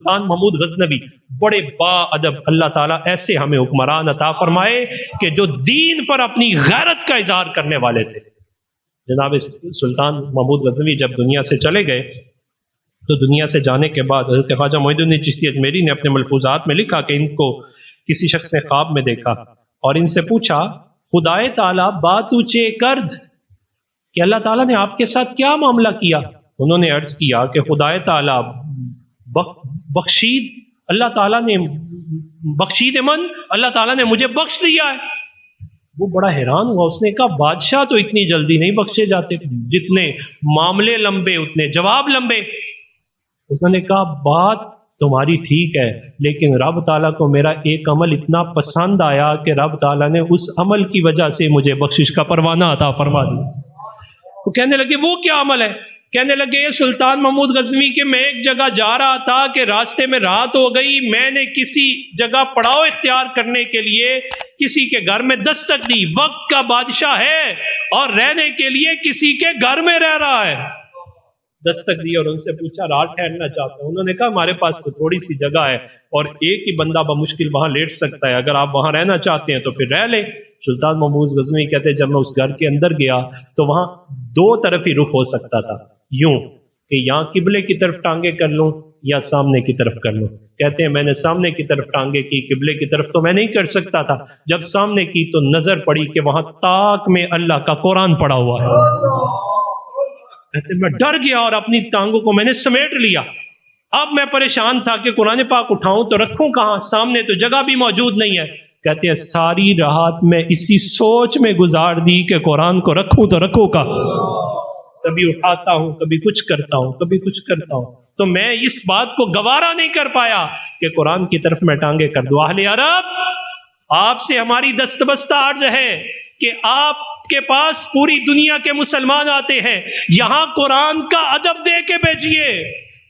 سلطان محمود غزنوی بڑے با ادب، اللہ تعالیٰ ایسے ہمیں حکمران عطا فرمائے کہ جو دین پر اپنی غیرت کا اظہار کرنے والے تھے۔ جناب سلطان محمود غزنوی جب دنیا سے چلے گئے تو دنیا سے جانے کے بعد حضرت خواجہ معین الدین چشتی اجمیری نے اپنے ملفوظات میں لکھا کہ ان کو کسی شخص نے خواب میں دیکھا اور ان سے پوچھا خدائے تعالیٰ بات اونچے کرد کہ اللہ تعالیٰ نے آپ کے ساتھ کیا معاملہ کیا؟ انہوں نے عرض کیا کہ خدائے تعالیٰ بخشید، اللہ تعالیٰ نے بخشید من، اللہ تعالیٰ نے مجھے بخش دیا ہے۔ وہ بڑا حیران ہوا، اس نے کہا بادشاہ تو اتنی جلدی نہیں بخشے جاتے، جتنے معاملے لمبے اتنے جواب لمبے۔ انہوں نے کہا بات تمہاری ٹھیک ہے، لیکن رب تعالیٰ کو میرا ایک عمل اتنا پسند آیا کہ رب تعالیٰ نے اس عمل کی وجہ سے مجھے بخشش کا پروانہ عطا فرما دیا۔ وہ کہنے لگے وہ کیا عمل ہے؟ کہنے لگے سلطان محمود غزنوی کہ میں ایک جگہ جا رہا تھا کہ راستے میں رات ہو گئی، میں نے کسی جگہ پڑاؤ اختیار کرنے کے لیے کسی کے گھر میں دستک دی، وقت کا بادشاہ ہے اور رہنے کے لیے کسی کے گھر میں رہ رہا ہے۔ دستک دی اور ان سے پوچھا رات ٹھہرنا چاہتا ہوں؟ انہوں نے کہا ہمارے پاس تو تھوڑی سی جگہ ہے اور ایک ہی بندہ بمشکل وہاں لیٹ سکتا ہے، اگر آپ وہاں رہنا چاہتے ہیں تو پھر رہ لیں۔ سلطان محمود غزنوی کہتے ہیں جب میں اس گھر کے اندر گیا تو وہاں دو طرف ہی رخ ہو سکتا تھا، یوں کہ یہاں قبلے کی طرف ٹانگیں کر لوں یا سامنے کی طرف کر لوں۔ کہتے ہیں میں نے سامنے کی طرف ٹانگیں کی، قبلے کی طرف تو میں نہیں کر سکتا تھا۔ جب سامنے کی تو نظر پڑی کہ وہاں طاق میں اللہ کا قرآن پڑا ہوا ہے۔ کہتے ہیں میں ڈر گیا اور اپنی ٹانگوں کو میں نے سمیٹ لیا۔ اب میں پریشان تھا کہ قرآن پاک اٹھاؤں تو رکھوں کہاں، سامنے تو جگہ بھی موجود نہیں ہے۔ کہتے ہیں ساری رات میں اسی سوچ میں گزار دی کہ قرآن کو رکھوں تو رکھوں کا، کبھی اٹھاتا ہوں، کبھی کچھ کرتا ہوں، کبھی کچھ کرتا ہوں، تو میں اس بات کو گوارا نہیں کر پایا کہ قرآن کی طرف میں ٹانگیں کر دوں۔ اہل عرب، آپ سے ہماری دستبستہ عرض ہے کہ آپ کے پاس پوری دنیا کے مسلمان آتے ہیں، یہاں قرآن کا ادب دے کے بھیجیے۔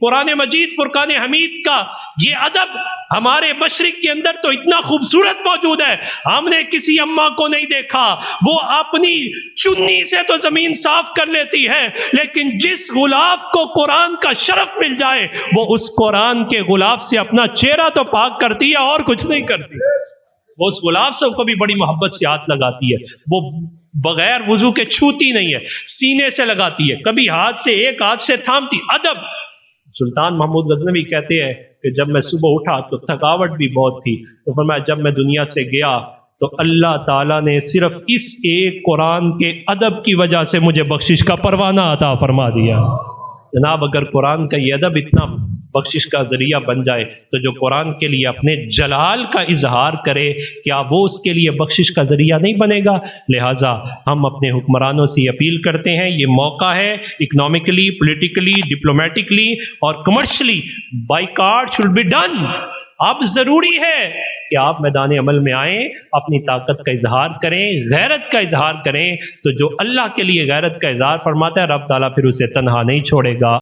قرآن مجید فرقان حمید کا یہ ادب ہمارے مشرق کے اندر تو اتنا خوبصورت موجود ہے، ہم نے کسی اماں کو نہیں دیکھا، وہ اپنی چنی سے تو زمین صاف کر لیتی ہے، لیکن جس غلاف کو قرآن کا شرف مل جائے وہ اس قرآن کے غلاف سے اپنا چہرہ تو پاک کرتی ہے اور کچھ نہیں کرتی۔ وہ اس غلاف سے کبھی بڑی محبت سے ہاتھ لگاتی ہے، وہ بغیر وضو کے چھوتی نہیں ہے، سینے سے لگاتی ہے، کبھی ہاتھ سے ایک ہاتھ سے تھامتی۔ ادب۔ سلطان محمود غزنوی کہتے ہیں کہ جب میں صبح اٹھا تو تھکاوٹ بھی بہت تھی، تو فرمایا جب میں دنیا سے گیا تو اللہ تعالیٰ نے صرف اس ایک قرآن کے ادب کی وجہ سے مجھے بخشش کا پروانہ عطا فرما دیا۔ جناب اگر قرآن کا یہ ادب اتنا بخشش کا ذریعہ بن جائے تو جو قرآن کے لیے اپنے جلال کا اظہار کرے کیا وہ اس کے لیے بخشش کا ذریعہ نہیں بنے گا؟ لہٰذا ہم اپنے حکمرانوں سے اپیل کرتے ہیں، یہ موقع ہے اکنامکلی، پولیٹیکلی، ڈپلومیٹکلی اور commercially boycott should be done. اب ضروری ہے کہ آپ میدان عمل میں آئیں، اپنی طاقت کا اظہار کریں، غیرت کا اظہار کریں، تو جو اللہ کے لیے غیرت کا اظہار فرماتا ہے رب تعالیٰ پھر اسے تنہا نہیں چھوڑے گا۔